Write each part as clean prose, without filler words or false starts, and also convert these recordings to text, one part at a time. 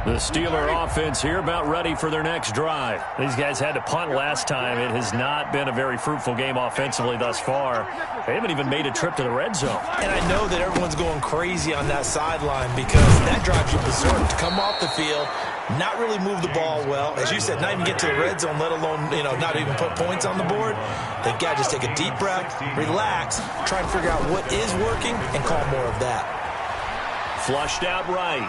The Steeler offense here about ready for their next drive. These guys had to punt last time. It has not been a very fruitful game offensively thus far. They haven't even made a trip to the red zone. And I know that everyone's going crazy on that sideline because that drives you berserk to come off the field, not really move the ball well. As you said, not even get to the red zone, let alone, not even put points on the board. They've got to just take a deep breath, relax, try to figure out what is working, and call more of that. Flushed out right.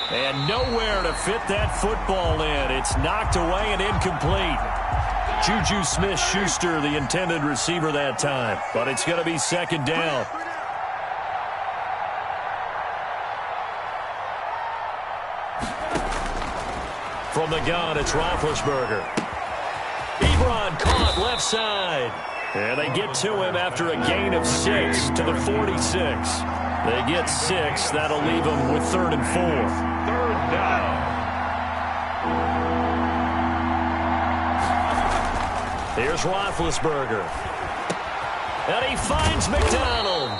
And nowhere to fit that football in. It's knocked away and incomplete. Juju Smith-Schuster, the intended receiver that time. But it's going to be second down. From the gun, it's Roethlisberger. Ebron caught left side. And they get to him after a gain of 6 to the 46. They get 6. That'll leave them with 3rd and 4. Third down. Here's Roethlisberger. And he finds McDonald.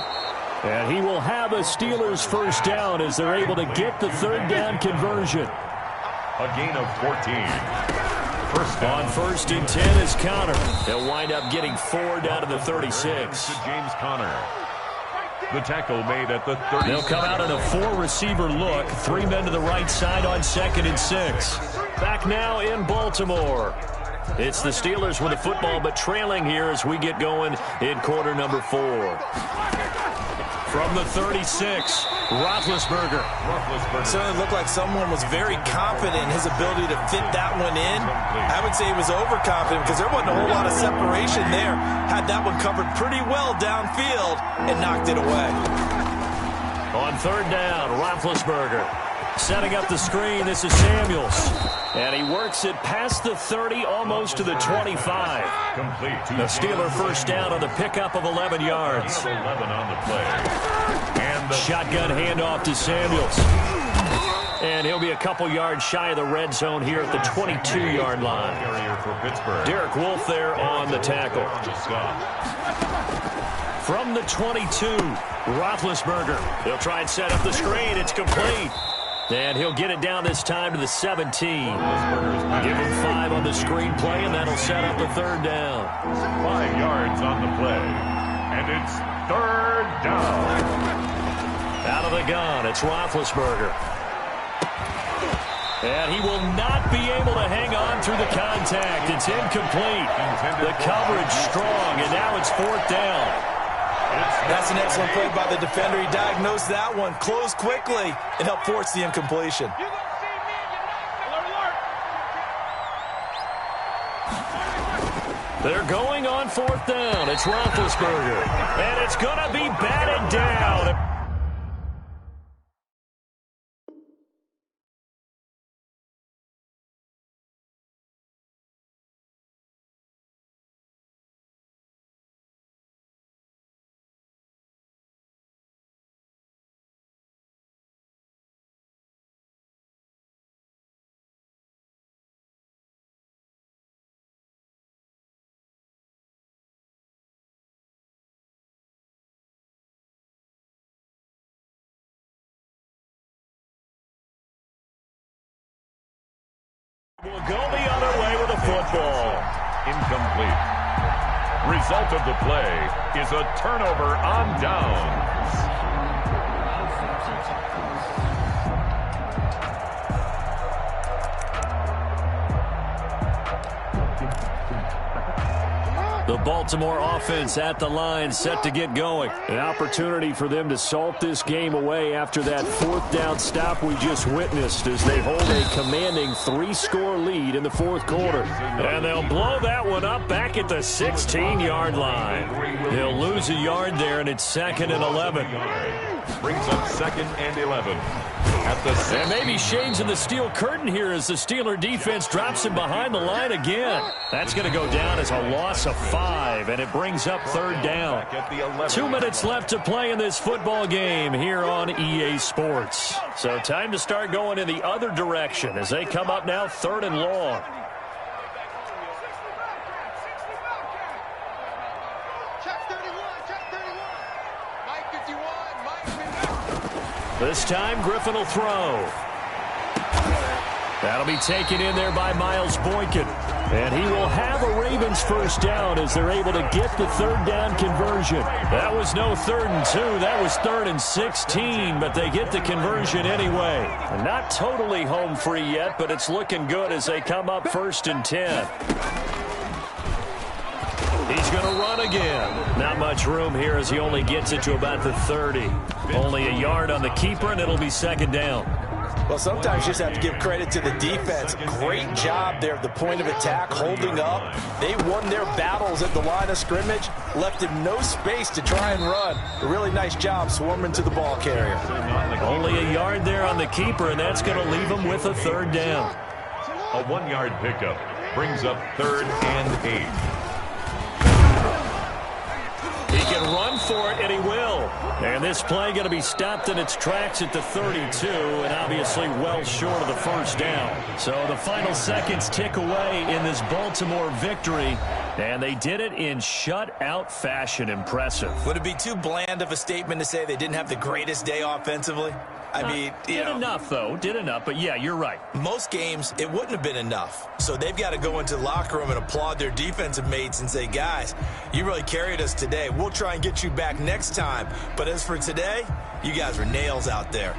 And he will have a Steelers first down as they're able to get the 3rd down conversion. A gain of 14. First down. On 1st and 10 is Conner. He'll wind up getting 4 down to the 36. To James Conner. The tackle made at the 36. They'll come out in a 4-receiver look. 3 men to the right side on 2nd and 6. Back now in Baltimore. It's the Steelers with the football, but trailing here as we get going in quarter number 4. From the 36, Roethlisberger. Certainly looked like someone was very confident in his ability to fit that one in. I would say he was overconfident because there wasn't a whole lot of separation there. Had that one covered pretty well downfield and knocked it away. On 3rd down, Roethlisberger. Setting up the screen, this is Samuels. And he works it past the 30, almost to the 25. Complete. The Steeler first down on the pickup of 11 yards. 11 on the play. And the shotgun handoff to Samuels. And he'll be a couple yards shy of the red zone here at the 22-yard line. For Pittsburgh. Derek Wolfe there on the tackle. From the 22, Roethlisberger. He'll try and set up the screen. It's complete. And he'll get it down this time to the 17. Give him 5 on the screen play, and that'll set up the 3rd down. 5 yards on the play. And it's 3rd down. Out of the gun, it's Roethlisberger. And he will not be able to hang on through the contact. It's incomplete. The coverage strong, and now it's 4th down. That's an excellent play by the defender. He diagnosed that one, closed quickly, and helped force the incompletion. They're going on 4th down. It's Roethlisberger. And it's going to be batted down. We'll go the other way with the football. Incomplete. Result of the play is a turnover on downs. The Baltimore offense at the line, set to get going. An opportunity for them to salt this game away after that 4th down stop we just witnessed as they hold a commanding 3-score lead in the 4th quarter. And they'll blow that one up back at the 16-yard line. They'll lose a yard there, and it's 2nd and 11. Brings up 2nd and 11. At the and maybe shades in the steel curtain here as the Steeler defense drops him behind the line again. That's going to go down as a loss of 5, and it brings up 3rd down. 2 minutes left to play in this football game here on EA Sports. So time to start going in the other direction as they come up now 3rd and long. This time, Griffin will throw. That'll be taken in there by Miles Boykin. And he will have a Ravens first down as they're able to get the third down conversion. That was no 3rd and 2. That was 3rd and 16, but they get the conversion anyway. Not totally home free yet, but it's looking good as they come up 1st and 10. He's going to run again. Not much room here as he only gets it to about the 30. Only a yard on the keeper, and it'll be 2nd down. Well, sometimes you just have to give credit to the defense. Great job there at the point of attack, holding up. They won their battles at the line of scrimmage, left him no space to try and run. A really nice job swarming to the ball carrier. Only a yard there on the keeper, and that's going to leave him with a 3rd down. A 1-yard pickup brings up 3rd and 8. He can run for it, and he will. And this play going to be stopped in its tracks at the 32, and obviously well short of the first down. So the final seconds tick away in this Baltimore victory, and they did it in shutout fashion. Impressive. Would it be too bland of a statement to say they didn't have the greatest day offensively? I mean, did enough, though. Did enough, but yeah, you're right. Most games, it wouldn't have been enough. So they've got to go into the locker room and applaud their defensive mates and say, guys, you really carried us today. We'll try and get you back next time. But as for today, you guys were nails out there.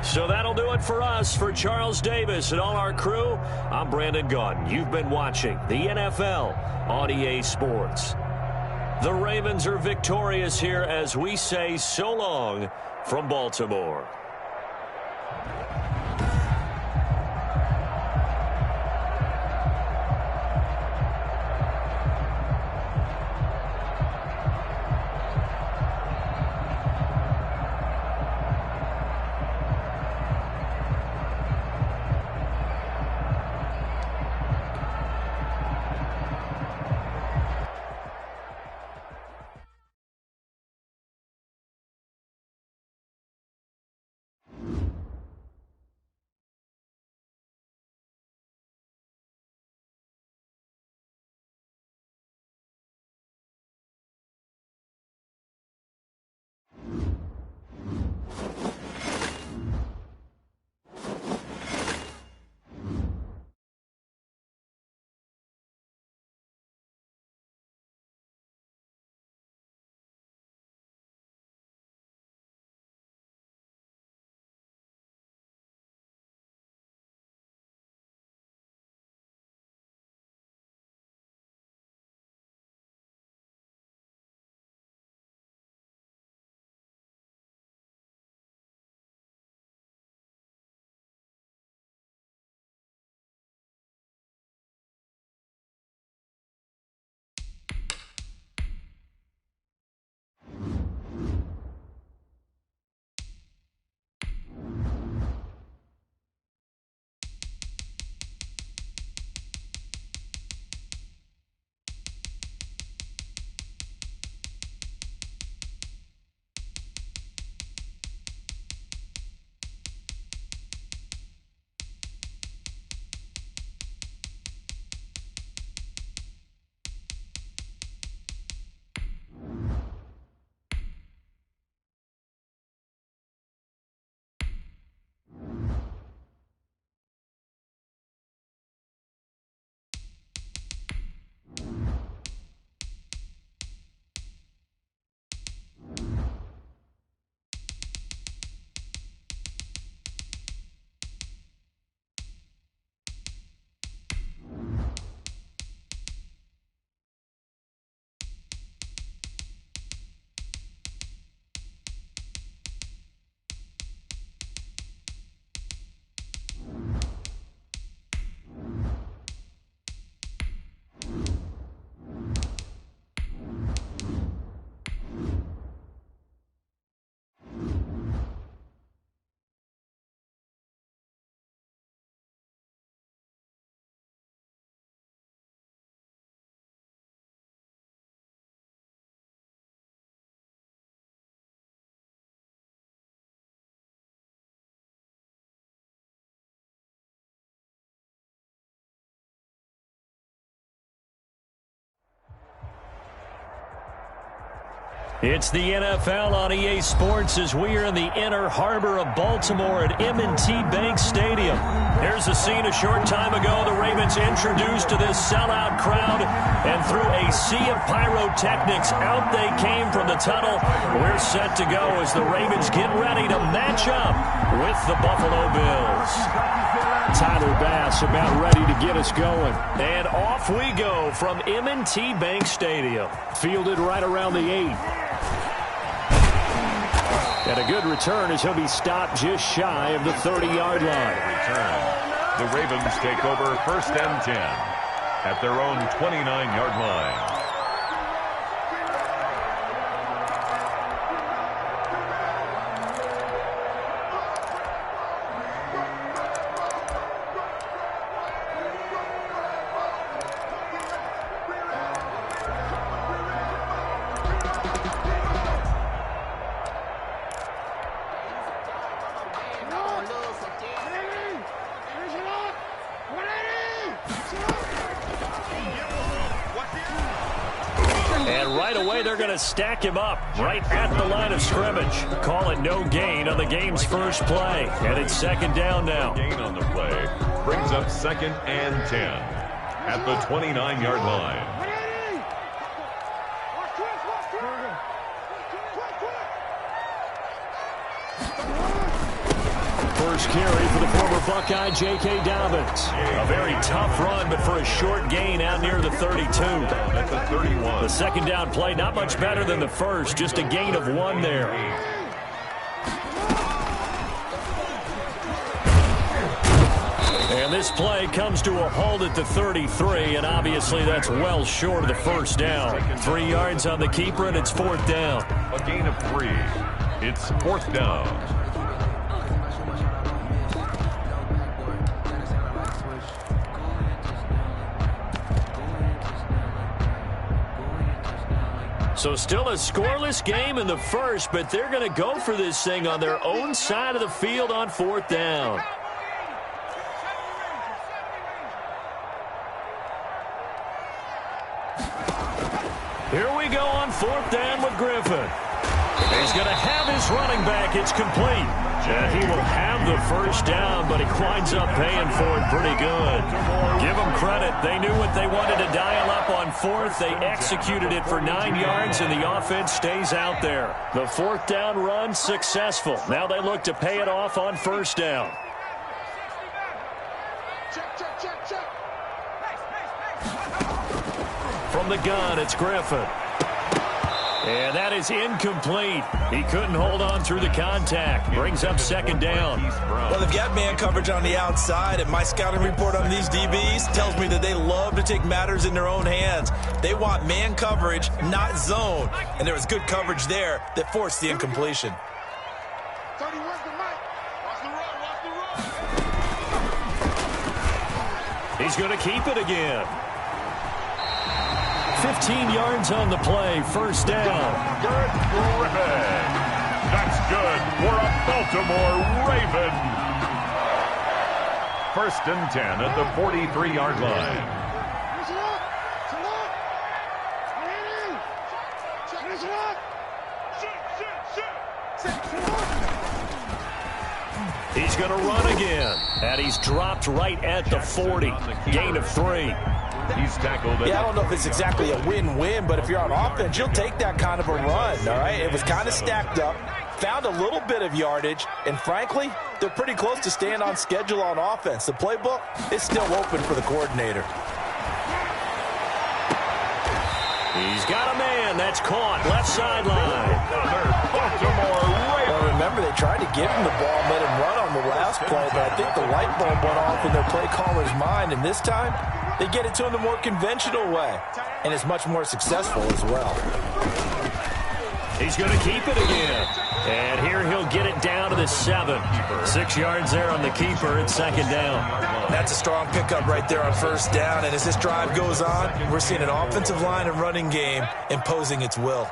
So that'll do it for us. For Charles Davis and all our crew, I'm Brandon Gaudin. You've been watching the NFL on EA Sports. The Ravens are victorious here as we say so long from Baltimore. It's the NFL on EA Sports as we are in the inner harbor of Baltimore at M&T Bank Stadium. Here's a scene a short time ago. The Ravens introduced to this sellout crowd, and through a sea of pyrotechnics, out they came from the tunnel. We're set to go as the Ravens get ready to match up with the Buffalo Bills. Tyler Bass about ready to get us going. And off we go from M&T Bank Stadium. Fielded right around the 8. And a good return as he'll be stopped just shy of the 30-yard line. The Ravens take over 1st and 10 at their own 29-yard line. They're going to stack him up right at the line of scrimmage. Call it no gain on the game's first play. And it's 2nd down now. Gain on the play brings up 2nd and 10 at the 29-yard line. First carry for the former Buckeye, J.K. Dobbins. A very tough run, but for a short gain out near the 32. At the 31. The 2nd down play, not much better than the first, just a gain of 1 there. And this play comes to a halt at the 33, and obviously that's well short of the 1st down. 3 yards on the keeper, and it's 4th down. A gain of 3. It's 4th down. So still a scoreless game in the first, but they're going to go for this thing on their own side of the field on 4th down. Here we go on 4th down with Griffin. He's going to have his running back. It's complete. And he will have the 1st down, but he winds up paying for it pretty good. Give them credit. They knew what they wanted to dial up on 4th. They executed it for 9 yards, and the offense stays out there. The 4th down run successful. Now they look to pay it off on 1st down. From the gun, it's Griffin. And that is incomplete. He couldn't hold on through the contact. Brings up 2nd down. Well, they've got man coverage on the outside, and my scouting report on these DBs tells me that they love to take matters in their own hands. They want man coverage, not zone. And there was good coverage there that forced the incompletion. He's going to keep it again. 15 yards on the play, 1st down. Good Griffin. That's good for a Baltimore Raven. 1st and 10 at the 43-yard line. He's going to run again. And he's dropped right at the 40. Gain of 3. He's tackled. Yeah, I don't know if it's exactly a win-win, but if you're on offense, you'll take that kind of a run, all right? It was kind of stacked up, found a little bit of yardage, and frankly, they're pretty close to staying on schedule on offense. The playbook is still open for the coordinator. He's got a man. That's caught. Left sideline. Baltimore Ravens. Well, remember, they tried to give him the ball, let him run on the last play, but I think the light bulb went off in their play caller's mind, and this time, they get it to him the more conventional way, and it's much more successful as well. He's going to keep it again. And here he'll get it down to the 7. 6 yards there on the keeper. It's 2nd down. That's a strong pickup right there on 1st down, and as this drive goes on, we're seeing an offensive line and running game imposing its will.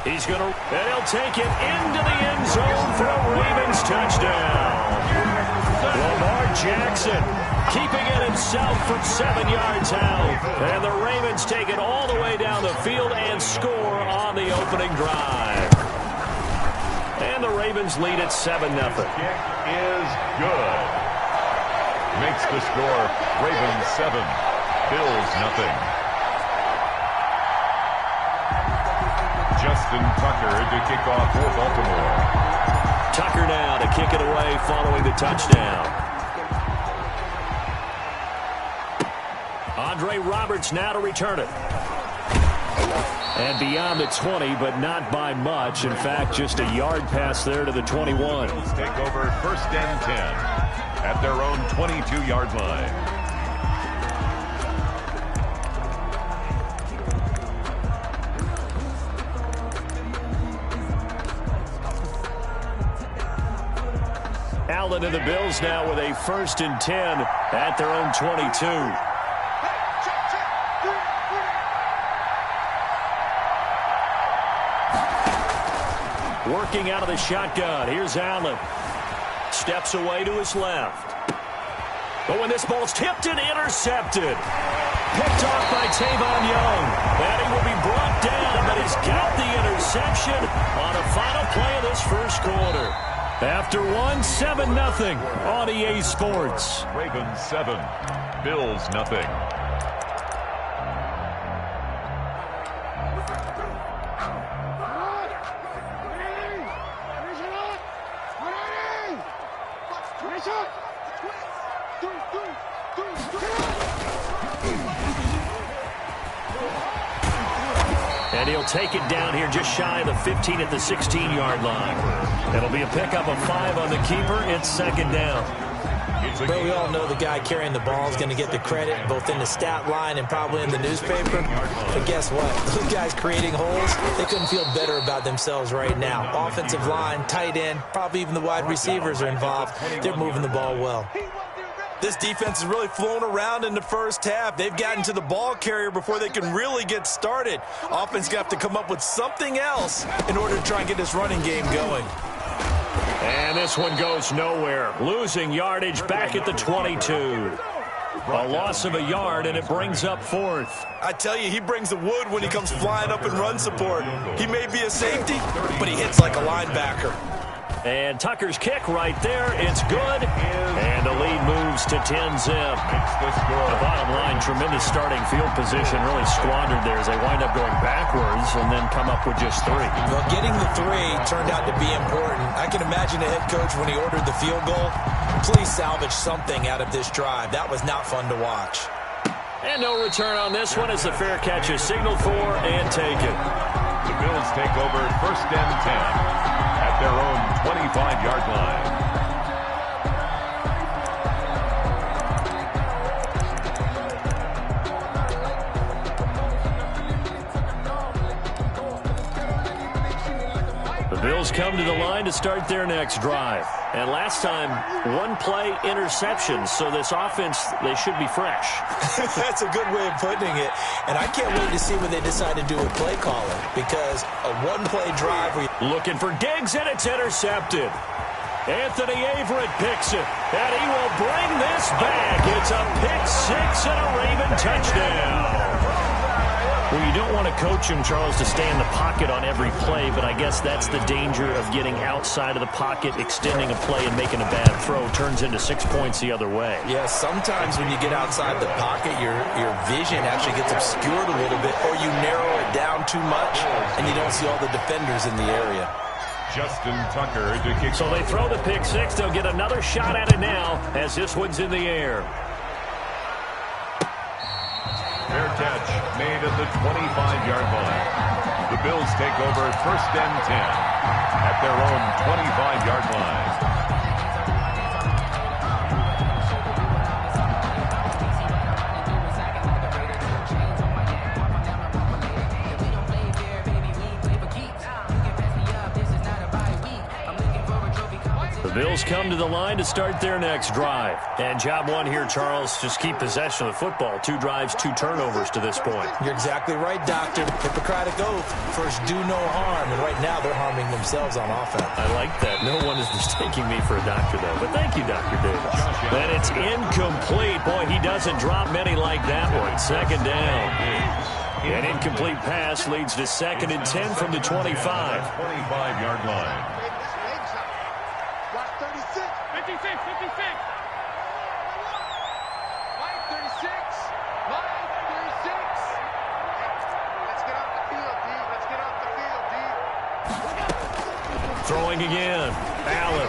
He's going to, and he'll take it into the end zone for a Ravens touchdown. Lamar Jackson keeping it at himself from 7 yards out. And the Ravens take it all the way down the field and score on the opening drive. And the Ravens lead at 7-0. Kick is good. Makes the score Ravens 7, Bills nothing. Justin Tucker to kick off for Baltimore. Tucker now to kick it away following the touchdown. Andre Roberts now to return it. And beyond the 20, but not by much. In fact, just a yard pass there to the 21. Bills take over 1st and 10 at their own 22-yard line. Allen and the Bills now with a 1st and 10 at their own 22. Working out of the shotgun. Here's Allen. Steps away to his left. But when this ball's tipped and intercepted. Picked off by Tavon Young. And he will be brought down, but he's got the interception on a final play of this first quarter. After 7-0 on EA Sports. Ravens 7, Bills nothing. And he'll take it down here just shy of the 15 at the 16-yard line. It'll be a pickup of 5 on the keeper. It's 2nd down. But we all know the guy carrying the ball is going to get the credit both in the stat line and probably in the newspaper. But guess what? Those guys creating holes, they couldn't feel better about themselves right now. Offensive line, tight end, probably even the wide receivers are involved. They're moving the ball well. This defense is really flown around in the first half. They've gotten to the ball carrier before they can really get started. Offense got to come up with something else in order to try and get this running game going. And this one goes nowhere. Losing yardage back at the 22. A loss of a yard, and it brings up 4th. I tell you, he brings the wood when he comes flying up in run support. He may be a safety, but he hits like a linebacker. And Tucker's kick right there. It's good. And the lead moves to 10-zip. The bottom line, tremendous starting field position, really squandered there as they wind up going backwards and then come up with just 3. Well, getting the 3 turned out to be important. I can imagine the head coach when he ordered the field goal. Please salvage something out of this drive. That was not fun to watch. And no return on this one as the fair catch is signaled for and taken. The Bills take over 1st and 10 at their own 25-yard line. The Bills come to the line to start their next drive. And last time, 1-play interception, so this offense, they should be fresh. That's a good way of putting it. And I can't wait to see what they decide to do with play calling, because a 1-play drive. Looking for Diggs, and it's intercepted. Anthony Averett picks it, and he will bring this back. It's a pick-6 and a Raven touchdown. Well, you don't want to coach him, Charles, to stay in the pocket on every play, but I guess that's the danger of getting outside of the pocket, extending a play, and making a bad throw. Turns into 6 points the other way. Yeah, sometimes when you get outside the pocket, your vision actually gets obscured a little bit, or you narrow it down too much, and you don't see all the defenders in the area. Justin Tucker to kick. So they throw the pick-6. They'll get another shot at it now as this one's in the air. Fair catch made at the 25-yard line. The Bills take over 1st and 10 at their own 25-yard line. The Bills come to the line to start their next drive. And job one here, Charles, just keep possession of the football. 2 drives, 2 turnovers to this point. You're exactly right, Doctor. Hippocratic oath. First, do no harm. And right now, they're harming themselves on offense. I like that. No one is mistaking me for a doctor, though. But thank you, Dr. Davis. And it's incomplete. Boy, he doesn't drop many like that one. Second down. An incomplete pass leads to 2nd and 10 from the 25. 25-yard line. 56. 56. Line 36. Line 36. Let's get off the field, D. Let's get off the field, D. Throwing again. Allen.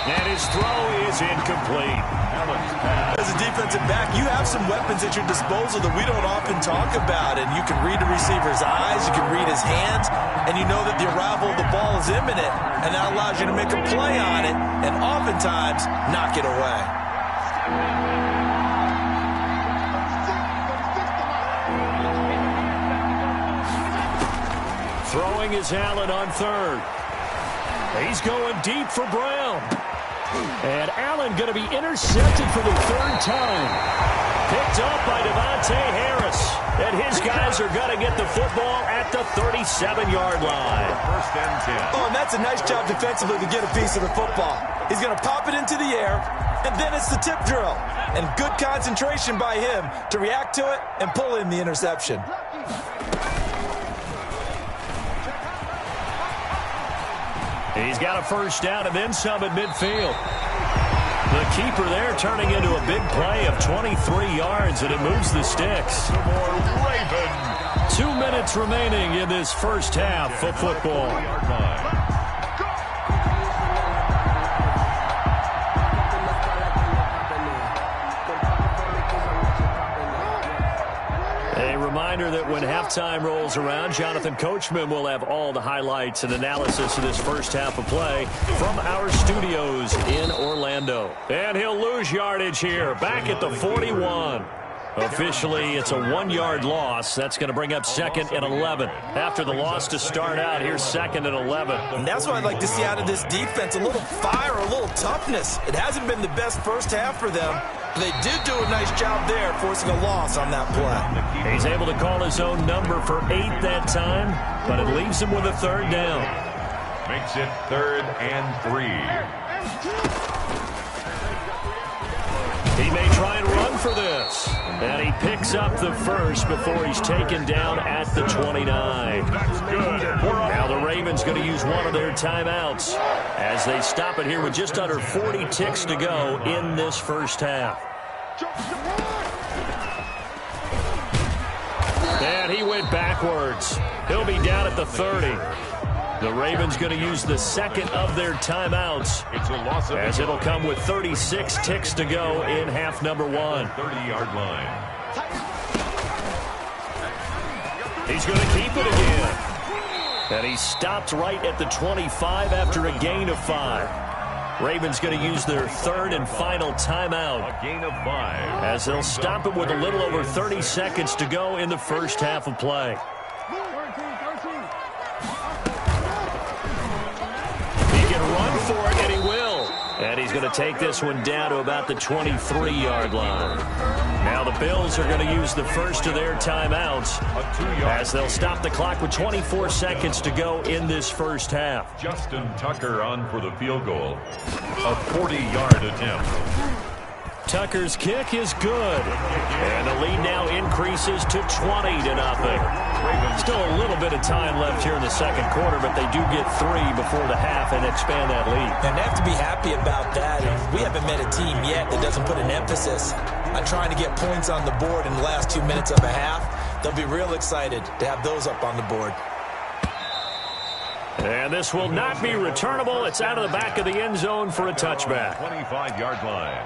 And his throw is incomplete. As a defensive back, you have some weapons at your disposal that we don't often talk about. And you can read a receiver's eyes, you can read his hands, and you know that the arrival of the ball is imminent. And that allows you to make a play on it and oftentimes knock it away. Throwing is Allen on 3rd. He's going deep for Brown. And Allen going to be intercepted for the 3rd time. Picked up by Devontae Harris. And his guys are going to get the football at the 37-yard line. 1st and 10. Oh, and that's a nice job defensively to get a piece of the football. He's going to pop it into the air, and then it's the tip drill. And good concentration by him to react to it and pull in the interception. He's got a 1st down and then some at midfield. The keeper there turning into a big play of 23 yards, and it moves the sticks. Raven. 2 minutes remaining in this first half of football. A reminder that when halftime rolls around, Jonathan Coachman will have all the highlights and analysis of this first half of play from our studios in Orlando. And he'll lose yardage here, back at the 41. Officially, it's a 1-yard loss. That's going to bring up 2nd and 11. After the loss to start out, here's 2nd and 11. And that's what I'd like to see out of this defense, a little fire, a little toughness. It hasn't been the best first half for them. They did do a nice job there, forcing a loss on that play. He's able to call his own number for 8 that time, but it leaves him with a 3rd down. Makes it 3rd and 3. He may try and run for this. And he picks up the 1st before he's taken down at the 29. That's good. Now the Ravens going to use one of their timeouts as they stop it here with just under 40 ticks to go in this first half. And he went backwards. He'll be down at the 30. The Ravens going to use the 2nd of their timeouts It's a loss of as it'll come with 36 ticks to go in half number 1. 30-yard line. He's going to keep it again. And he stopped right at the 25 after a gain of 5. Ravens going to use their 3rd and final timeout A gain of 5. as they'll stop it with a little over 30 seconds to go in the first half of play. Run for it, and he will. And he's going to take this one down to about the 23-yard line. Now the Bills are going to use the 1st of their timeouts as they'll stop the clock with 24 seconds to go in this first half. Justin Tucker on for the field goal. A 40-yard attempt. Tucker's kick is good. And the lead now increases to 20-0. Still a little bit of time left here in the second quarter, but they do get 3 before the half and expand that lead. And they have to be happy about that. And we haven't met a team yet that doesn't put an emphasis on trying to get points on the board in the last 2 minutes of a half. They'll be real excited to have those up on the board. And this will not be returnable. It's out of the back of the end zone for a touchback. 25-yard line.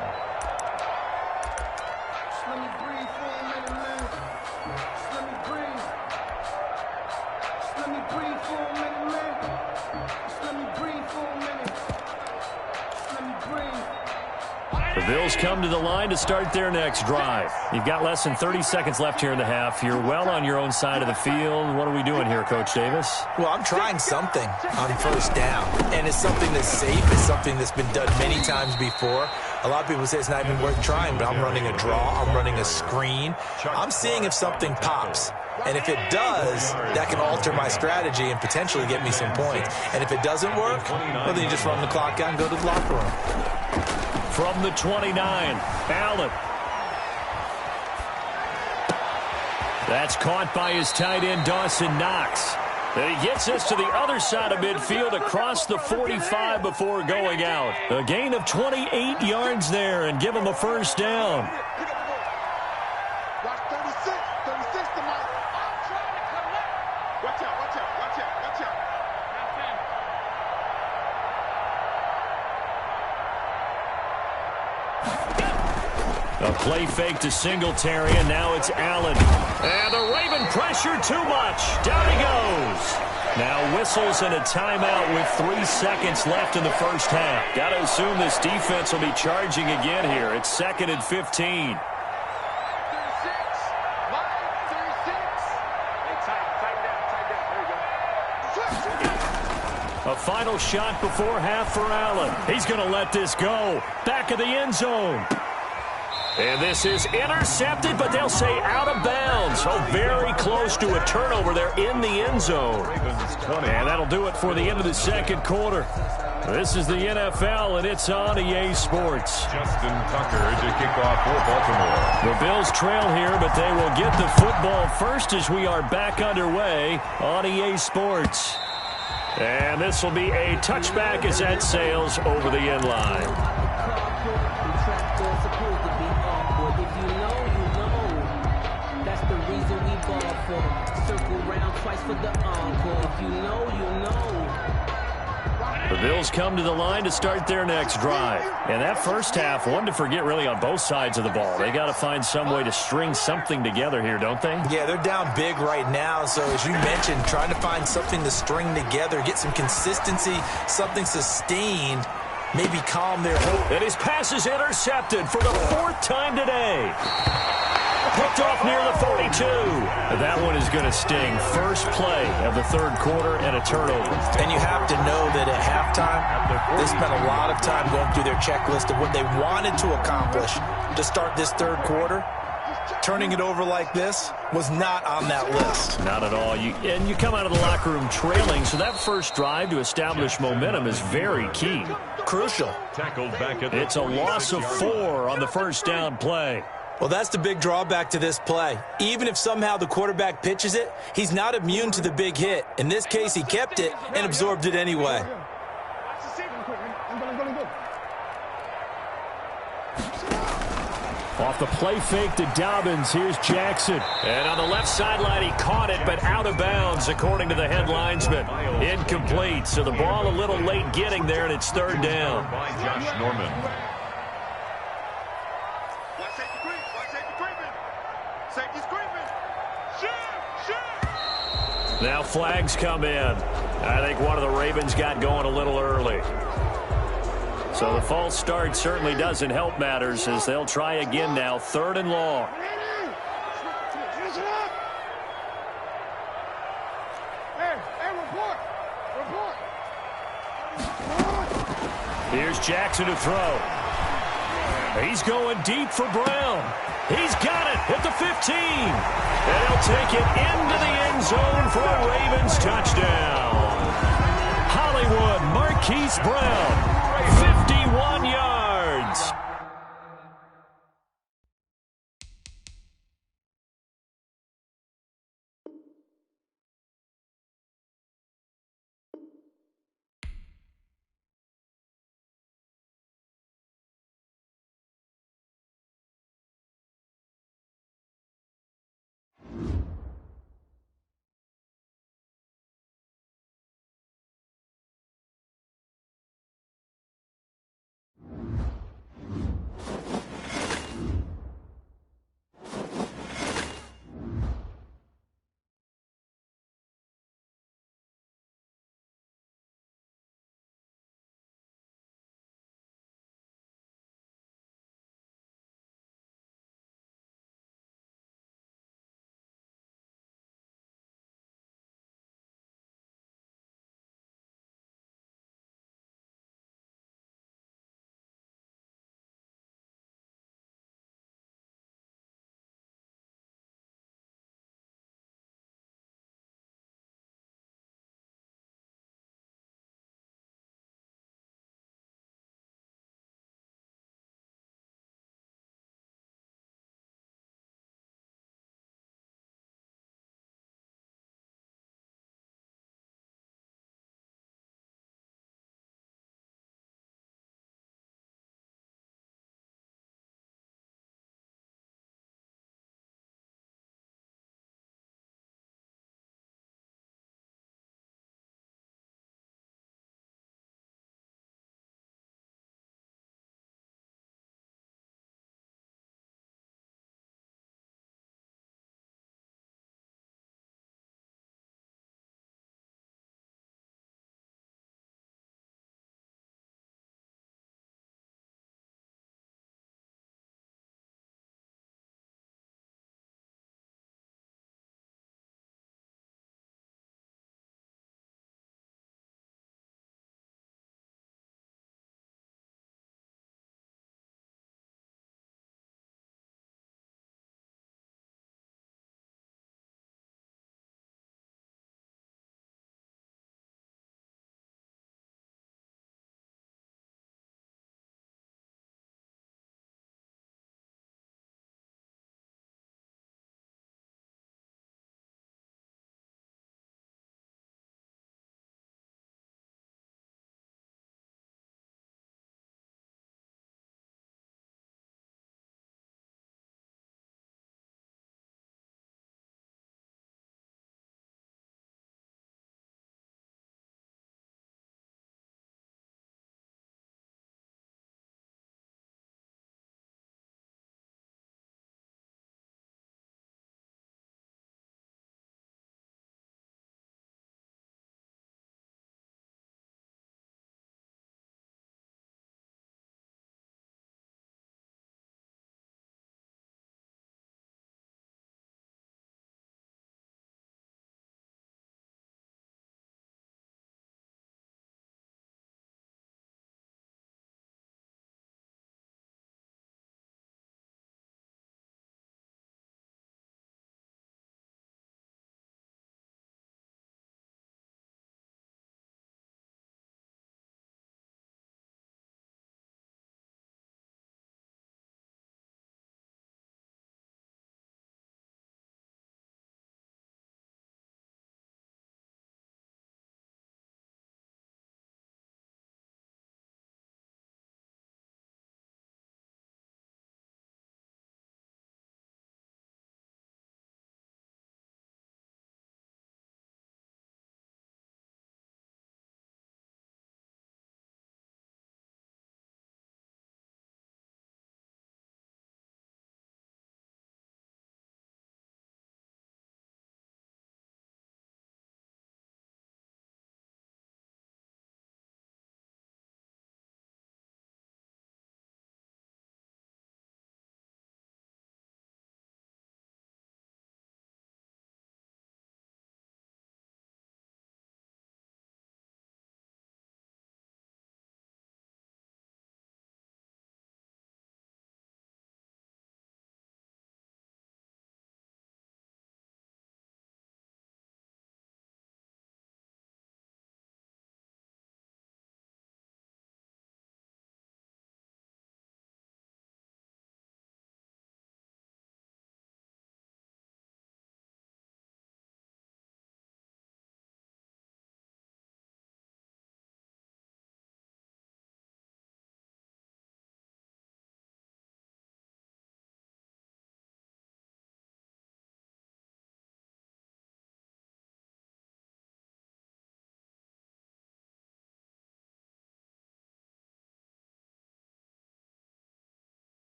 The Bills come to the line to start their next drive. You've got less than 30 seconds left here in the half. You're well on your own side of the field. What are we doing here, Coach Davis? Well, I'm trying something on first down, and it's something that's safe. It's something that's been done many times before. A lot of people say it's not even worth trying, but I'm running a draw. I'm running a screen. I'm seeing if something pops. And if it does, that can alter my strategy and potentially get me some points. And if it doesn't work, well, then you just run the clock out and go to the locker room. From the 29, Allen. That's caught by his tight end, Dawson Knox. And he gets us to the other side of midfield across the 45 before going out. A gain of 28 yards there and give him a first down. Watch 36. 36 to Mike. I'm trying to connect. Watch out, watch out, watch out, watch out. A play fake to Singletary, and now it's Allen. And the Raven pressure too much. Down he goes. Now whistles and a timeout with 3 seconds left in the first half. Got to assume this defense will be charging again here. It's 2nd and 15. 36. Line 36. Hey, tighten down. There you go. A final shot before half for Allen. He's going to let this go. Back of the end zone. And this is intercepted, but they'll say out of bounds. Oh, very close to a turnover there in the end zone. And that'll do it for the end of the second quarter. This is the NFL, and it's on EA Sports. Justin Tucker to kick off for Baltimore. The Bills trail here, but they will get the football first as we are back underway on EA Sports. And this will be a touchback as that sails over the end line. The Bills come to the line to start their next drive. And that first half, one to forget really on both sides of the ball. They got to find some way to string something together here, don't they? Yeah, they're down big right now. So as you mentioned, trying to find something to string together, get some consistency, something sustained, maybe calm their hope. And his pass is intercepted for the 4th time today. Picked off near the 42. That one is going to sting. First play of the third quarter and a turnover. And you have to know that at halftime, they spent a lot of time going through their checklist of what they wanted to accomplish to start this third quarter. Turning it over like this was not on that list. Not at all. And you come out of the locker room trailing, so that first drive to establish momentum is very key. Crucial. Tackled back at the It's a loss of 4 on the first down play. Well, that's the big drawback to this play. Even if somehow the quarterback pitches it, he's not immune to the big hit. In this case, he kept it and absorbed it anyway. Off the play fake to Dobbins, here's Jackson. And on the left sideline, he caught it, but out of bounds, according to the head linesman. Incomplete, so the ball a little late getting there, and it's third down. by Josh Norman. Safety's creeping. Shoot! Now flags come in. I think one of the Ravens got going a little early. So the false start certainly doesn't help matters as they'll try again now, 3rd and long. Here's Jackson to throw. He's going deep for Brown. He's got it at the 15. And he'll take it into the end zone for a Ravens touchdown. Hollywood Marquise Brown, 51 yards.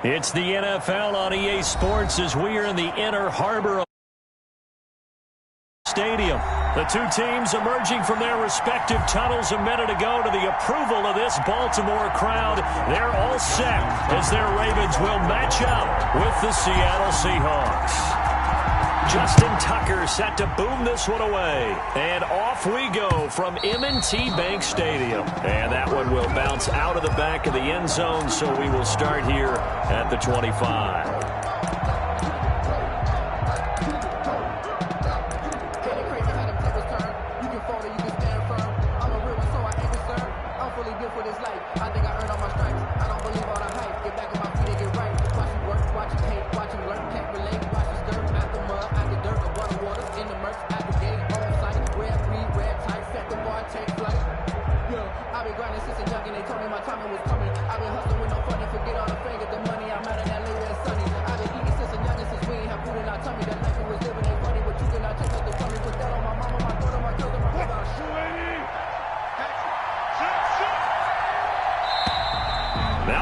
It's the NFL on EA Sports as we are in the inner harbor of Stadium. The two teams emerging from their respective tunnels a minute ago to the approval of this Baltimore crowd. They're all set as their Ravens will match up with the Seattle Seahawks. Justin Tucker set to boom this one away. And off we go from M&T Bank Stadium. And that one will bounce out of the back of the end zone, so we will start here at the 25.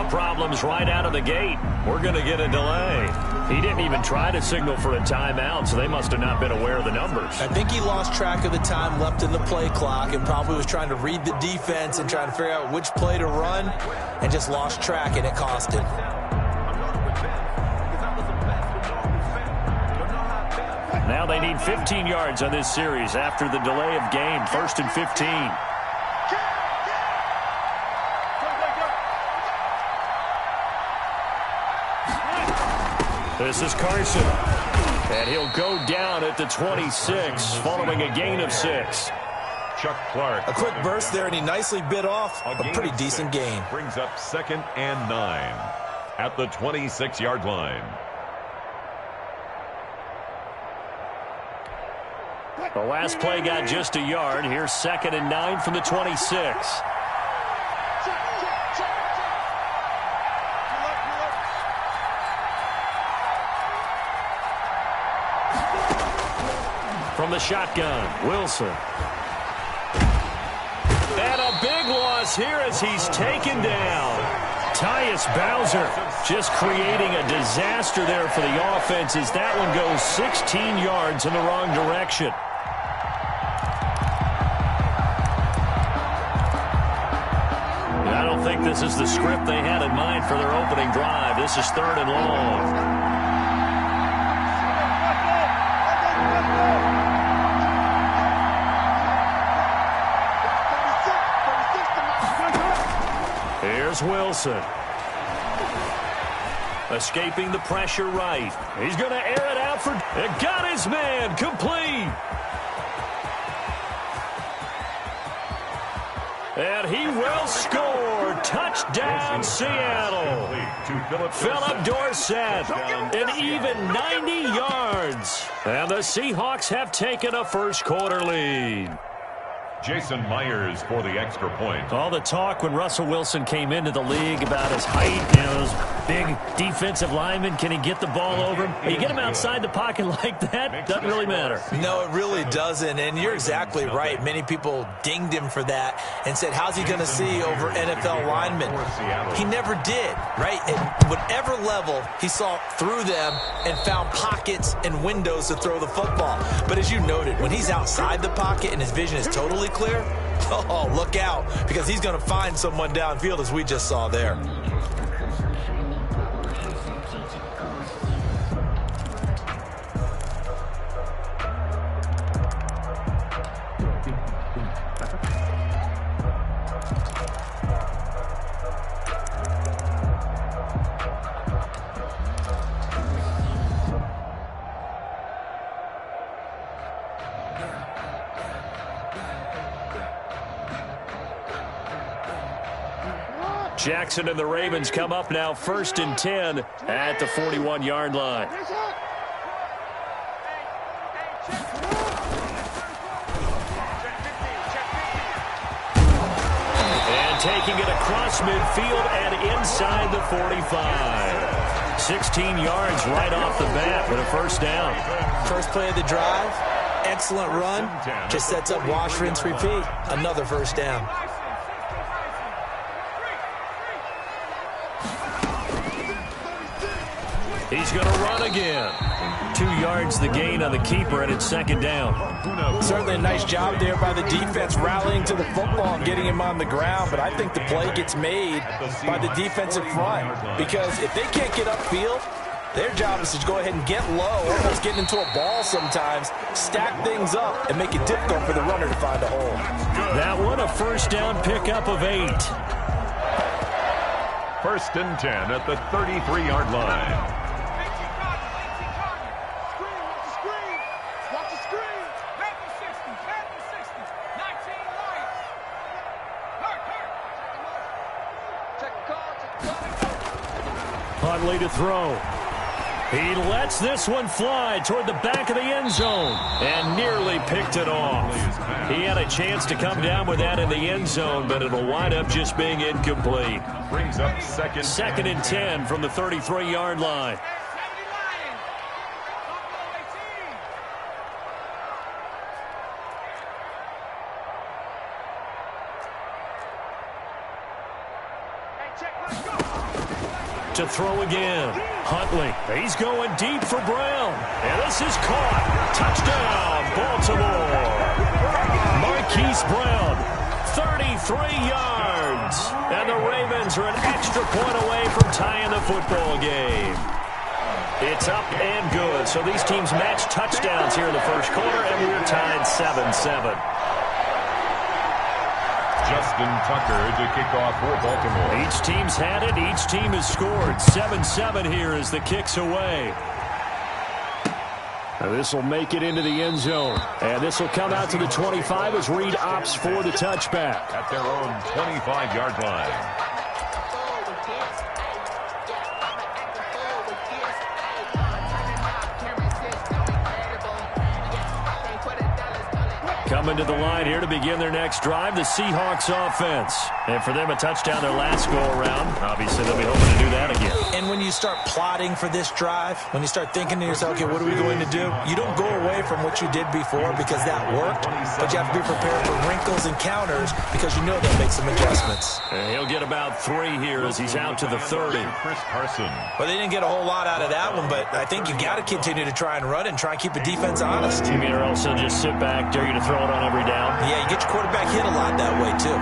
Problems right out of the gate. We're going to get a delay. He didn't even try to signal for a timeout, so they must have not been aware of the numbers. I think he lost track of the time left in the play clock and probably was trying to read the defense and trying to figure out which play to run and just lost track, and it cost him. Now they need 15 yards on this series after the delay of game. 1st and 15. This is Carson, and he'll go down at the 26 following a gain of 6. Chuck Clark. A quick burst there, and he nicely bit off a pretty decent gain. Brings up 2nd and 9 at the 26-yard line. The last play got just a yard. Here's 2nd and 9 from the 26. From the shotgun, Wilson. And a big loss here as he's taken down. Tyus Bowser just creating a disaster there for the offense as that one goes 16 yards in the wrong direction. I don't think this is the script they had in mind for their opening drive. This is 3rd and long. Here's Wilson. Escaping the pressure right. He's going to air it out for... It got his man. Complete. And he will score. Touchdown, Seattle. Philip Dorsett. An even 90 yards. And the Seahawks have taken a first-quarter lead. Jason Myers for the extra point. All the talk when Russell Wilson came into the league about his height, those big defensive linemen, can he get the ball over him? You get him outside the pocket like that, doesn't really matter. No, it really doesn't, and you're exactly right. Many people dinged him for that and said, how's he going to see over NFL linemen? He never did, right? At whatever level, he saw through them and found pockets and windows to throw the football. But as you noted, when he's outside the pocket and his vision is totally clear, oh, look out, because he's going to find someone downfield, as we just saw there. Jackson and the Ravens come up now 1st and 10 at the 41-yard line. And taking it across midfield and inside the 45. 16 yards right off the bat with a first down. First play of the drive, excellent run, just sets up wash, rinse, repeat. Another first down. He's going to run again. 2 yards the gain on the keeper, and it's second down. Certainly a nice job there by the defense rallying to the football and getting him on the ground, but I think the play gets made by the defensive front because if they can't get upfield, their job is to go ahead and get low, almost getting into a ball sometimes, stack things up, and make it difficult for the runner to find a hole. That one, a first down pickup of 8. First and 10 at the 33-yard line. Huntley to throw. He lets this one fly toward the back of the end zone and nearly picked it off. He had a chance to come down with that in the end zone, but it'll wind up just being incomplete. Brings up second and 10 from the 33-yard line. To throw again. Huntley. He's going deep for Brown. And this is caught. Touchdown, Baltimore. Marquise Brown, 33 yards. And the Ravens are an extra point away from tying the football game. It's up and good. So these teams match touchdowns here in the first quarter, and we're tied 7-7. Justin Tucker to kick off for Baltimore. Each team's had it. Each team has scored. 7-7 here as the kick's away. Now this will make it into the end zone. And this will come out to the 25 as Reed opts for the touchback. At their own 25-yard line. Coming to the line here to begin their next drive, the Seahawks offense. And for them, a touchdown their last go-around. Obviously, they'll be hoping to do that again. And when you start plotting for this drive, when you start thinking to yourself, okay, what are we going to do? You don't go away from what you did before because that worked, but you have to be prepared for wrinkles and counters because you know they'll make some adjustments. And he'll get about 3 here as he's out to the 30. Chris Carson. Well, they didn't get a whole lot out of that one, but I think you got to continue to try and run and try and keep the defense honest. You mean or else they'll just sit back, dare you to throw it on every down? Yeah, you get your quarterback hit a lot that way, too.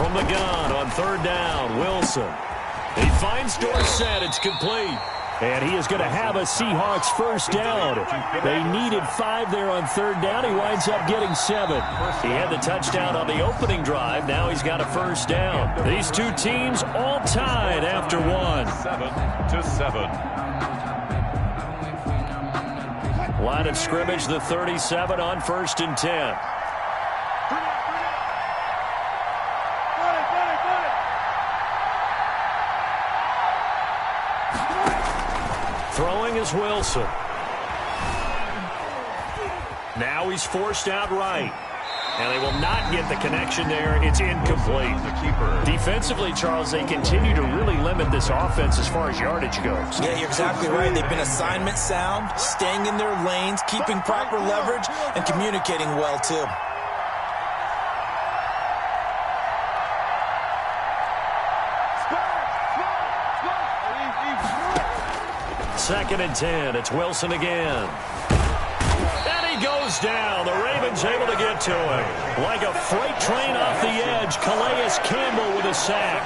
From the gun on third down, Wilson. He finds Dorsett. It's complete. And he is going to have a Seahawks first down. They needed 5 there on third down. He winds up getting 7. He had the touchdown on the opening drive. Now he's got a first down. These two teams all tied after 1. 7-7. Line of scrimmage, the 37 on first and 10. Throwing is Wilson. Now he's forced out right. And they will not get the connection there. It's incomplete. Defensively, Charles, they continue to really limit this offense as far as yardage goes. Yeah, you're exactly right. They've been assignment sound, staying in their lanes, keeping proper leverage, and communicating well, too. Second and 10. It's Wilson again. And he goes down. The Ravens able to get to him. Like a freight train off the edge, Calais Campbell with a sack.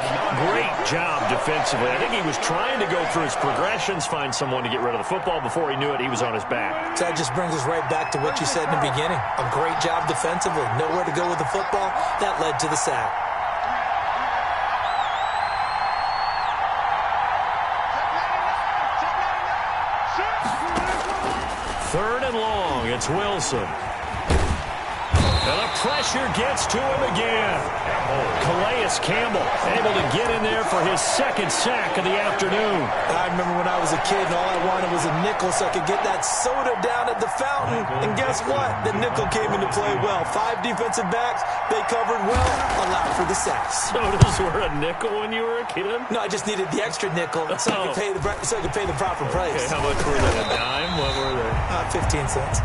Great job defensively. I think he was trying to go through his progressions, find someone to get rid of the football. Before he knew it, he was on his back. So that just brings us right back to what you said in the beginning. A great job defensively. Nowhere to go with the football. That led to the sack. Third and long, it's Wilson. And the pressure gets to him again. Calais Campbell able to get in there for his second sack of the afternoon. I remember when I was a kid and all I wanted was a nickel so I could get that soda down at the fountain. And guess what? The nickel came into play well. 5 defensive backs, they covered well, allowed for the sacks. Sodas were a nickel when you were a kid? No, I just needed the extra nickel so I could pay the proper price. Okay, how much were they? A dime? What were they? 15 cents.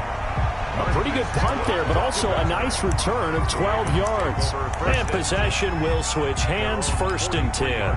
A pretty good punt there, but also a nice return of 12 yards. And possession will switch hands, 1st and 10.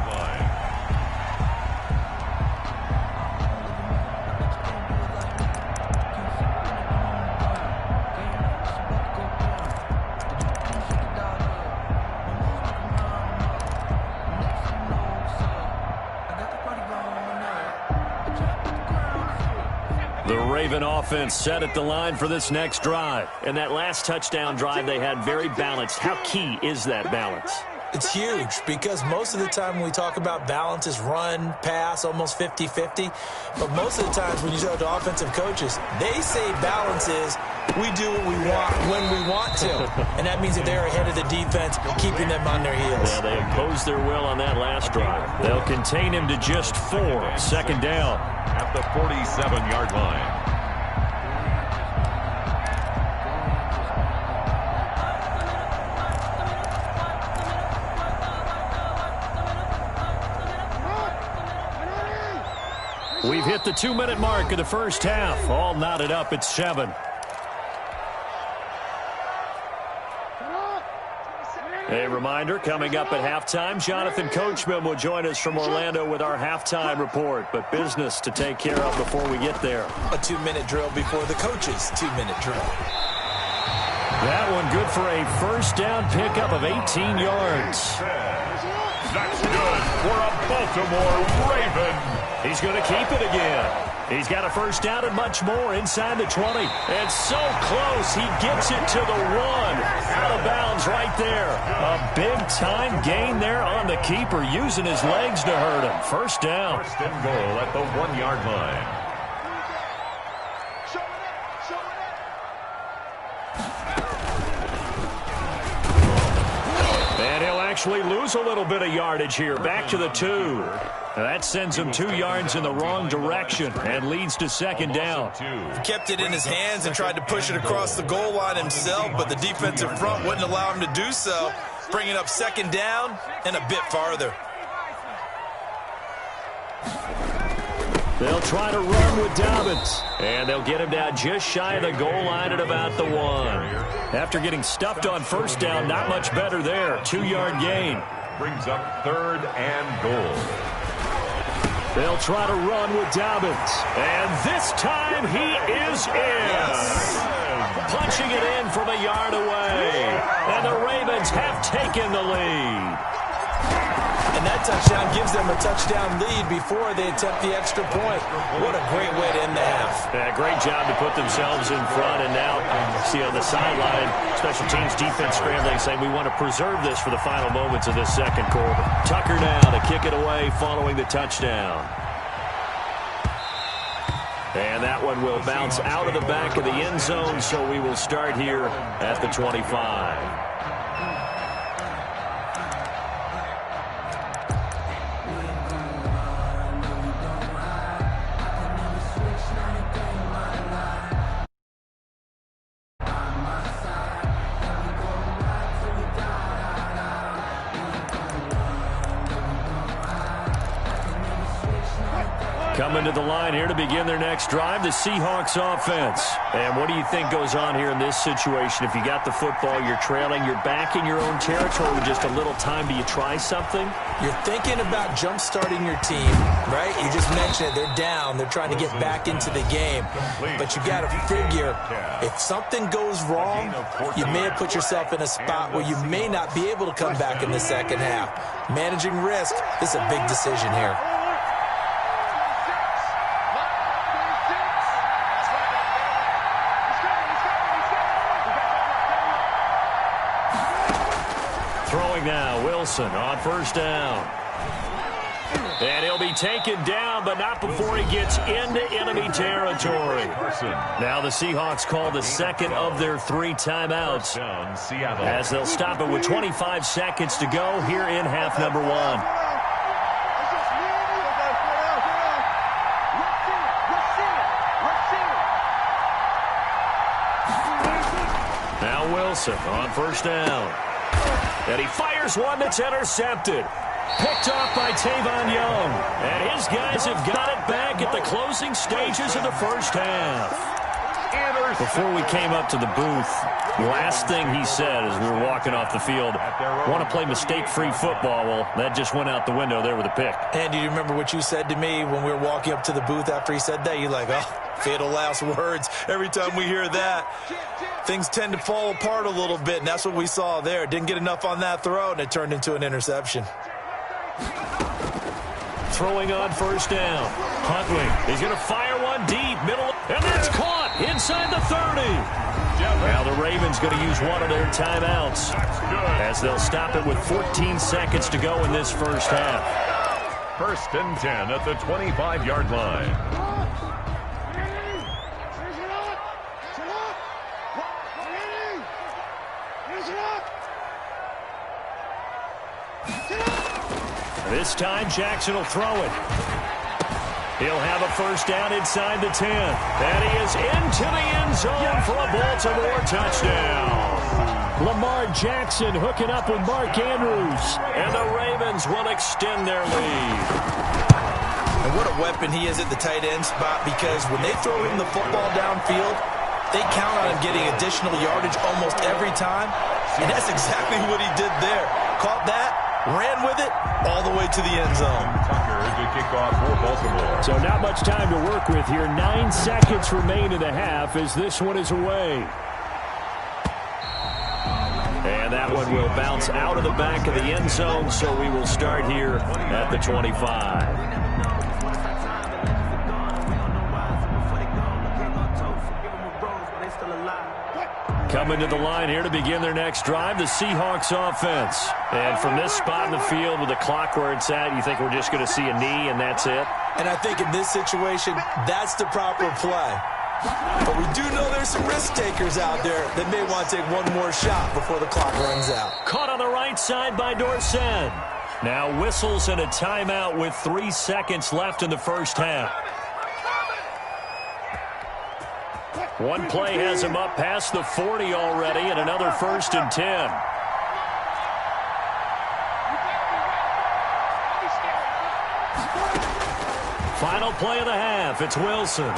The Raven offense set at the line for this next drive. And that last touchdown drive they had very balanced. How key is that balance? It's huge because most of the time when we talk about balance is run, pass, almost 50-50. But most of the times when you talk to offensive coaches, they say balance is we do what we want when we want to. And that means that they're ahead of the defense, keeping them on their heels. Yeah, they imposed their will on that last drive. They'll contain him to just 4. 2nd down. At the 47-yard line. We've hit the 2-minute mark of the first half. All knotted up at 7. A reminder, coming up at halftime, Jonathan Coachman will join us from Orlando with our halftime report. But business to take care of before we get there. A 2-minute drill before the coach's 2-minute drill. That one good for a 1st down pickup of 18 yards. That's good for a Baltimore Raven. He's going to keep it again. He's got a 1st down and much more inside the 20. And so close, he gets it to the 1. Out of bounds right there. A big-time gain there on the keeper, using his legs to hurt him. 1st down. 1st and goal at the 1-yard line. And he'll actually lose a little bit of yardage here. Back to the 2. That sends him 2 yards in the wrong direction and leads to 2nd down. He kept it in his hands and tried to push it across the goal line himself, but the defensive front wouldn't allow him to do so, bringing up 2nd down and a bit farther. They'll try to run with Dobbins, and they'll get him down just shy of the goal line at about the 1. After getting stuffed on 1st down, not much better there. 2-yard gain. Brings up 3rd and goal. They'll try to run with Dobbins. And this time he is in. Punching it in from a yard away. And the Ravens have taken the lead. And that touchdown gives them a touchdown lead before they attempt the extra point. What a great way to end the half. Yeah, great job to put themselves in front. And now, see on the sideline, special teams defense scrambling, saying we want to preserve this for the final moments of this 2nd quarter. Tucker now to kick it away following the touchdown. And that one will bounce out of the back of the end zone, so we will start here at the 25. Coming to the line here to begin their next drive, the Seahawks offense. And what do you think goes on here in this situation? If you got the football, you're trailing, you're back in your own territory with just a little time. Do you try something? You're thinking about jump-starting your team, right? You just mentioned it. They're down. They're trying to get back into the game. But you got to figure, if something goes wrong, you may have put yourself in a spot where you may not be able to come back in the 2nd half. Managing risk is a big decision here. Throwing now, Wilson on 1st down. And he'll be taken down, but not before he gets into enemy territory. Now the Seahawks call the 2nd of their 3 timeouts, as they'll stop it with 25 seconds to go here in half number 1. Now Wilson on 1st down. And he fires one that's intercepted. Picked off by Tavon Young. And his guys have got it back at the closing stages of the 1st half. Before we came up to the booth, last thing he said as we were walking off the field, want to play mistake-free football. Well, that just went out the window there with a pick. And do you remember what you said to me when we were walking up to the booth after he said that? You're like, oh, fatal last words. Every time we hear that, things tend to fall apart a little bit, and that's what we saw there. Didn't get enough on that throw, and it turned into an interception. Throwing on first down. Huntley, he's going to fire one deep, middle, and that's caught inside the 30. Now the Ravens going to use one of their timeouts as they'll stop it with 14 seconds to go in this first half. 1st and 10 at the 25-yard line. This time, Jackson will throw it. He'll have a first down inside the 10. And he is into the end zone for a Baltimore touchdown. Lamar Jackson hooking up with Mark Andrews. And the Ravens will extend their lead. And what a weapon he is at the tight end spot, because when they throw him the football downfield, they count on him getting additional yardage almost every time. And that's exactly what he did there. Caught that, ran with it, all the way to the end zone. Tucker to kick off for Baltimore. So not much time to work with here. 9 seconds remain in the half as this one is away. And that one will bounce out of the back of the end zone, so we will start here at the 25. Coming to the line here to begin their next drive, the Seahawks offense. And from this spot in the field with the clock where it's at, you think we're just going to see a knee and that's it? And I think in this situation, that's the proper play. But we do know there's some risk takers out there that may want to take one more shot before the clock runs out. Caught on the right side by Dorsett. Now whistles and a timeout with 3 seconds left in the first half. One play has him up past the 40 already, and another 1st and 10. Final play of the half. It's Wilson.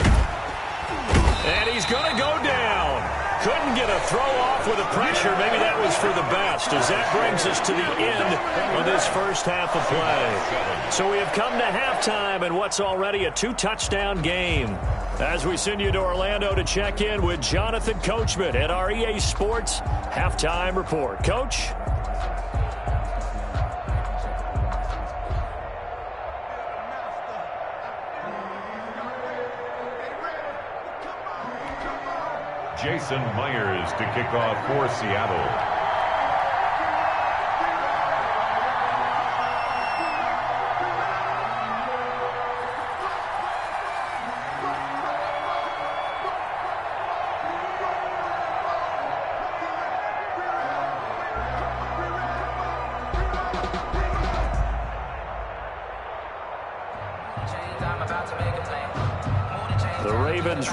And he's going to go down. Couldn't get a throw off with the pressure. Maybe that was for the best, as that brings us to the end of this first half of play. So we have come to halftime in what's already a 2-touchdown game. As we send you to Orlando to check in with Jonathan Coachman at our EA Sports Halftime Report. Coach? Jason Myers to kick off for Seattle.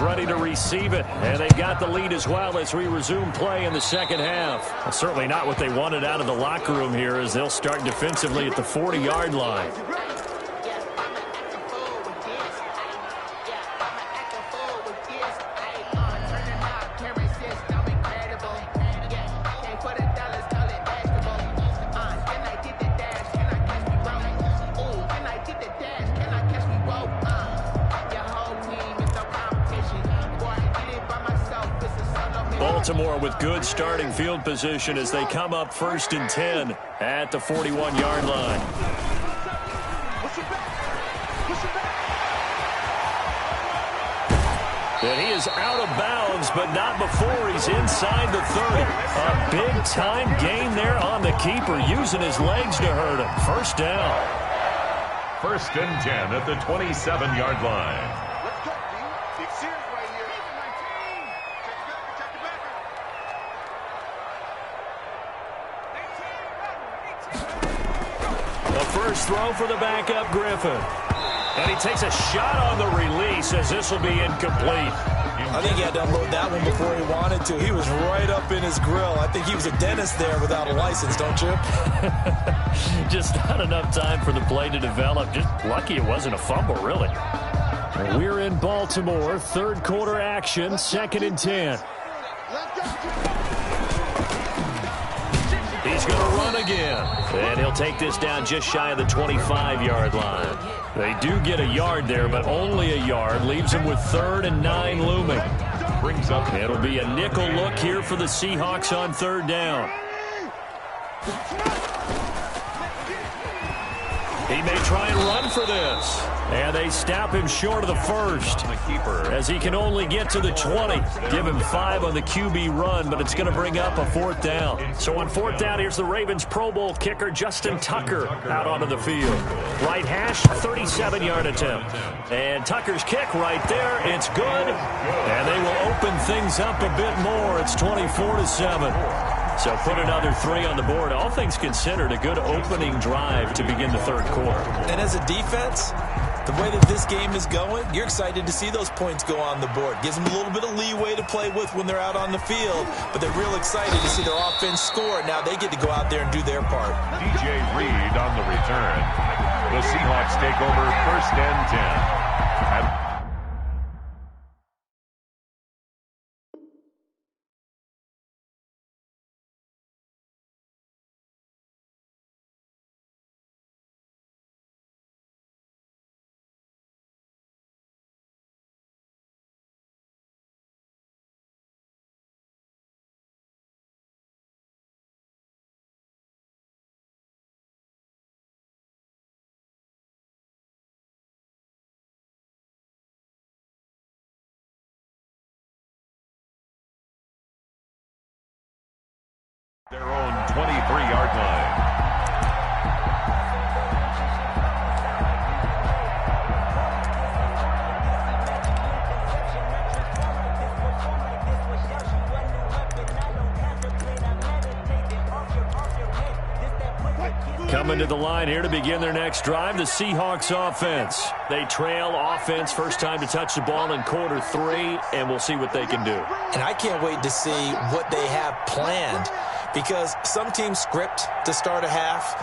Ready to receive it, and they've got the lead as well as we resume play in the second half. Well, certainly not what they wanted out of the locker room here, as they'll start defensively at the 40-yard line. Baltimore with good starting field position as they come up 1st and 10 at the 41-yard line. And he is out of bounds, but not before he's inside the 30. A big-time gain there on the keeper, using his legs to hurt him. First down. 1st and 10 at the 27-yard line. First throw for the backup, Griffin. And he takes a shot on the release, as this will be incomplete. I think he had to unload that one before he wanted to. He was right up in his grill. I think he was a dentist there without a license, don't you? Just not enough time for the play to develop. Just lucky it wasn't a fumble, really. We're in Baltimore, third quarter action, 2nd and 10. He's going to run again, and he'll take this down just shy of the 25-yard line. They do get a yard there, but only a yard. Leaves him with 3rd and 9 looming. It'll be a nickel look here for the Seahawks on 3rd down. He may try and run for this. And they stop him short of the first as he can only get to the 20. Give him 5 on the QB run, but it's going to bring up a 4th down. So on 4th down, here's the Ravens Pro Bowl kicker Justin Tucker out onto the field. Right hash, 37-yard attempt. And Tucker's kick right there. It's good. And they will open things up a bit more. It's 24-7. So put another 3 on the board. All things considered, a good opening drive to begin the 3rd quarter. And as a defense, the way that this game is going, you're excited to see those points go on the board. Gives them a little bit of leeway to play with when they're out on the field, but they're real excited to see their offense score. Now they get to go out there and do their part. DJ Reed on the return. The Seahawks take over 1st and 10. Their own 23-yard line. Coming to the line here to begin their next drive, the Seahawks offense. They trail offense, first time to touch the ball in quarter 3, and we'll see what they can do. And I can't wait to see what they have planned, because some teams script to start a half.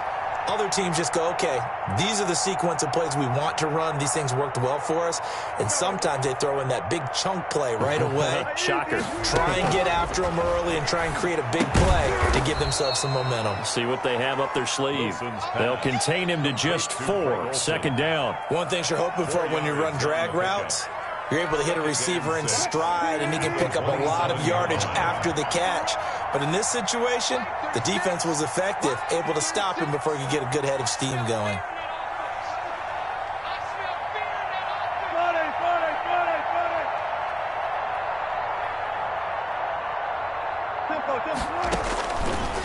Other teams just go, okay, these are the sequence of plays we want to run. These things worked well for us. And sometimes they throw in that big chunk play right away. Shocker. Try and get after them early and try and create a big play to give themselves some momentum. See what they have up their sleeve. They'll contain him to just 4, 2nd down. One thing you're hoping for when you run drag routes, you're able to hit a receiver in stride, and he can pick up a lot of yardage after the catch. But in this situation, the defense was effective, able to stop him before he could get a good head of steam going.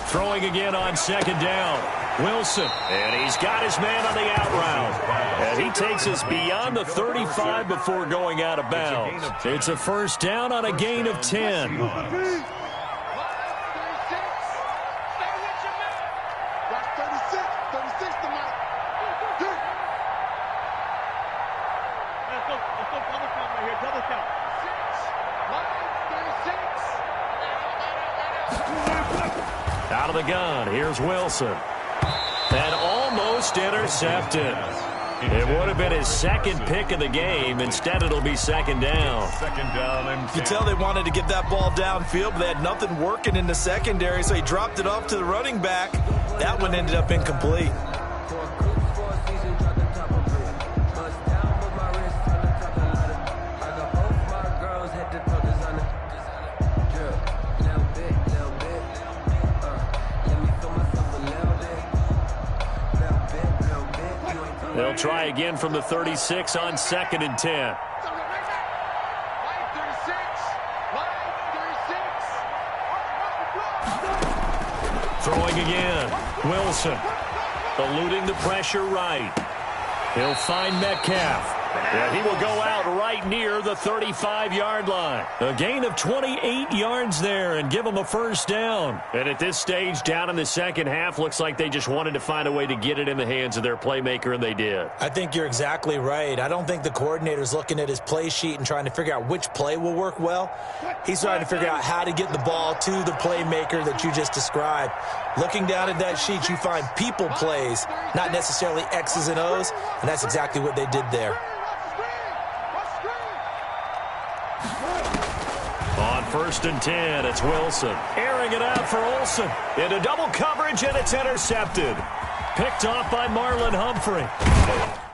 Throwing again on 2nd down. Wilson, and he's got his man on the out route. And he takes us beyond the 35 before going out of bounds. It's a 1st down on a gain of 10. Out of the gun, here's Wilson. And almost intercepted. It would have been his 2nd pick of the game. Instead, it'll be 2nd down. 2nd down and 10. You can tell they wanted to get that ball downfield, but they had nothing working in the secondary, so he dropped it off to the running back. That one ended up incomplete. They'll try again from the 36 on 2nd and 10. Throwing again. Wilson eluding the pressure right. He'll find Metcalf. And he will go out right near the 35-yard line. A gain of 28 yards there and give them a 1st down. And at this stage, down in the 2nd half, looks like they just wanted to find a way to get it in the hands of their playmaker, and they did. I think you're exactly right. I don't think the coordinator's looking at his play sheet and trying to figure out which play will work well. He's trying to figure out how to get the ball to the playmaker that you just described. Looking down at that sheet, you find people plays, not necessarily X's and O's, and that's exactly what they did there. first and 10. It's Wilson. Airing it out for Olsen. Into double coverage, and it's intercepted. Picked off by Marlon Humphrey.